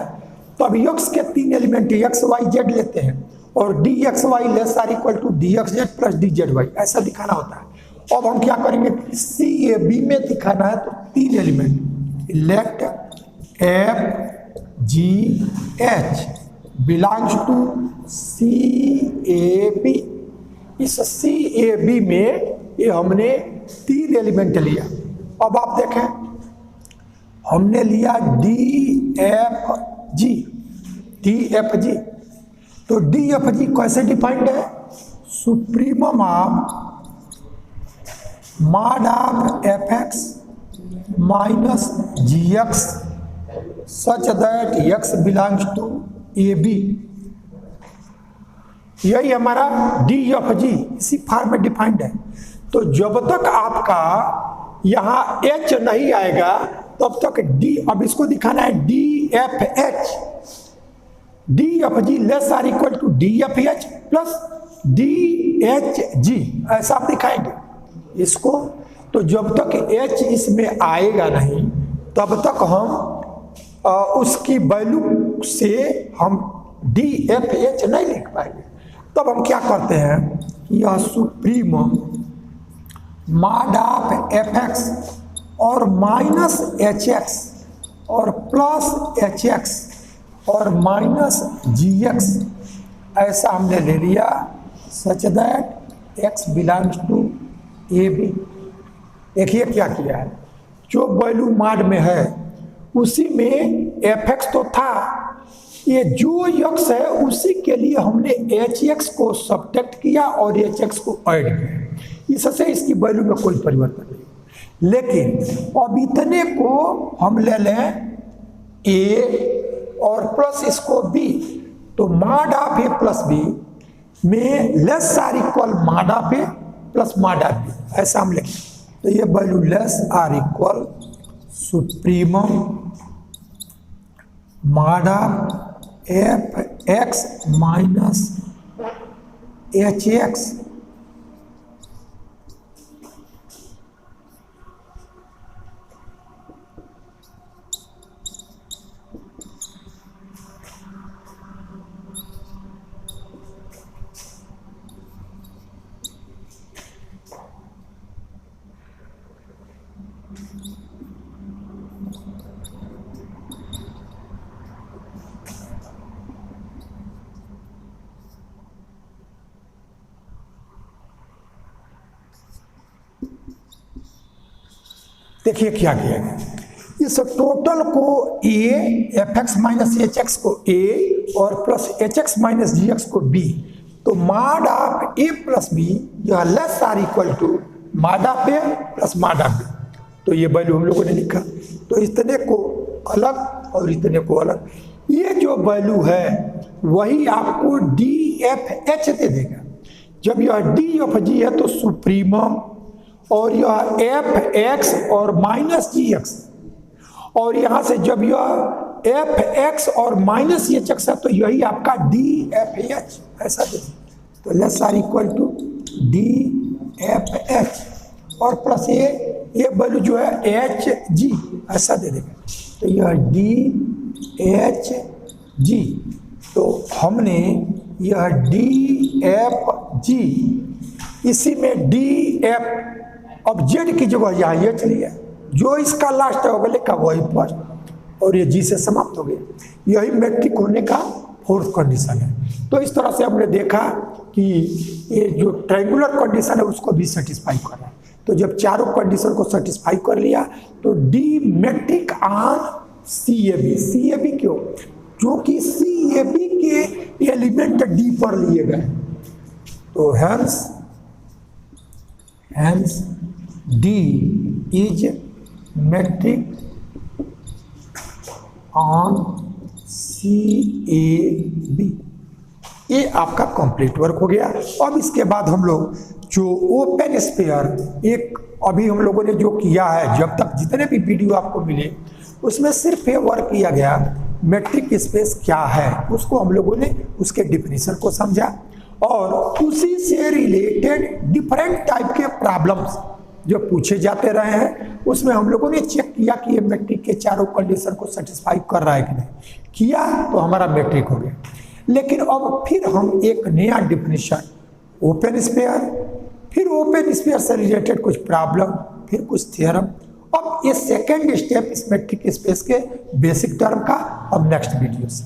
तो अब एक्स के तीन एलिमेंट एक्स वाई जेड लेते हैं, और D x Y less or equal to D x Z plus D Z Y ऐसा दिखाना होता है। अब हम क्या करेंगे, सी ए बी में दिखाना है तो तीन element let F G H belongs to C A B. इस सी ए बी में ये हमने तीन एलिमेंट लिया। अब आप देखें हमने लिया डी एफ जी, तो डी एफ जी कैसे डिफाइंड है, supremum of mod of F x minus ji X such that X belongs to A B. यही हमारा डी एफ जी इसी फॉर्म में डिफाइंड है। तो जब तक आपका यहाँ एच नहीं आएगा तब तक डी, अब इसको दिखाना है D F H, D F G less or equal to D F H plus D H G ऐसा आप दिखाएंगे इसको। तो जब तक एच इसमें आएगा नहीं तब तक हम उसकी वैल्यू से हम डी एफ एच नहीं लिख पाएंगे। तब हम क्या करते हैं, यह supremum mod of F X और माइनस एच एक्स और प्लस एच एक्स और माइनस जी एक्स ऐसा हमने ले लिया such that X belongs to A B. देखिए क्या किया है, जो वैल्यू माड में है उसी में एफ एक्स तो था, ये जो एक्स है उसी के लिए हमने एच एक्स को सब्ट्रैक्ट किया और एच एक्स को ऐड किया। इससे इसकी वैल्यू में कोई परिवर्तन नहीं। लेकिन अब इतने को हम ले लें ए और प्लस इसको बी, तो mod of a plus b में less or equal mod of a plus mod of b ऐसा हम लिखें। तो ये value less or equal supremum mod of F x minus H x देखिए क्या किया गया, इस टोटल को a, f x minus H x को ए और प्लस एच एक्स माइनस जी एक्स को बी, तो mod of a plus b यह लेस आर इक्वल टू माड of a plus mod of B. तो ये वैल्यू हम लोगों ने लिखा, तो इतने को अलग और इतने को अलग, ये जो वैल्यू है वही आपको डी एफ एच दे देगा। जब यह डी एफ जी है तो सुप्रीमम, और यह एफ एक्स और माइनस जी एक्स, और यहां से जब यह एफ एक्स और माइनस एच एक्स है तो यही आपका डी एफ एच ऐसा दे, तो less or equal to D F H और प्लस ये वैल्यू जो है एच जी ऐसा दे देगा, तो यह डी एच जी। तो हमने यह डी एफ जी, इसी में डी एफ, अब जेड की जगह यहाँ एच लिया, जो इसका लास्ट होगा लिखा वही फर्स्ट, और ये जी से समाप्त हो गया। यही मैट्रिक होने का फोर्थ कंडीशन है। तो इस तरह से हमने देखा कि ये जो ट्रायंगुलर कंडीशन है उसको भी सेटिस्फाई कर रहा है। तो जब चारों कंडीशन को सेटिस्फाई कर लिया तो D metric on C A B. C A B क्यों? क्योंकि सी ए बी के एलिमेंट डी पर लिए गए, तो hence D is metric on C A B. ये आपका कंप्लीट वर्क हो गया। अब इसके बाद हम लोग जो ओपन स्फीयर, एक अभी हम लोगों ने जो किया है, जब तक जितने भी वीडियो आपको मिले उसमें सिर्फ ये वर्क किया गया मैट्रिक स्पेस क्या है, उसको हम लोगों ने उसके डिफिनीशन को समझा, और उसी से रिलेटेड डिफरेंट टाइप के प्रॉब्लम्स जो पूछे जाते रहे हैं उसमें हम लोगों ने चेक किया कि ये मैट्रिक के चारों कंडीशन को सेटिस्फाई कर रहा है कि नहीं। किया तो हमारा मैट्रिक हो गया। लेकिन अब फिर हम एक नया डिफिनीशन ओपन स्फीयर, फिर ओपन स्फीयर से रिलेटेड कुछ प्रॉब्लम, फिर कुछ थ्योरम, अब ये सेकेंड स्टेप इस मैट्रिक स्पेस के बेसिक टर्म का अब नेक्स्ट वीडियो से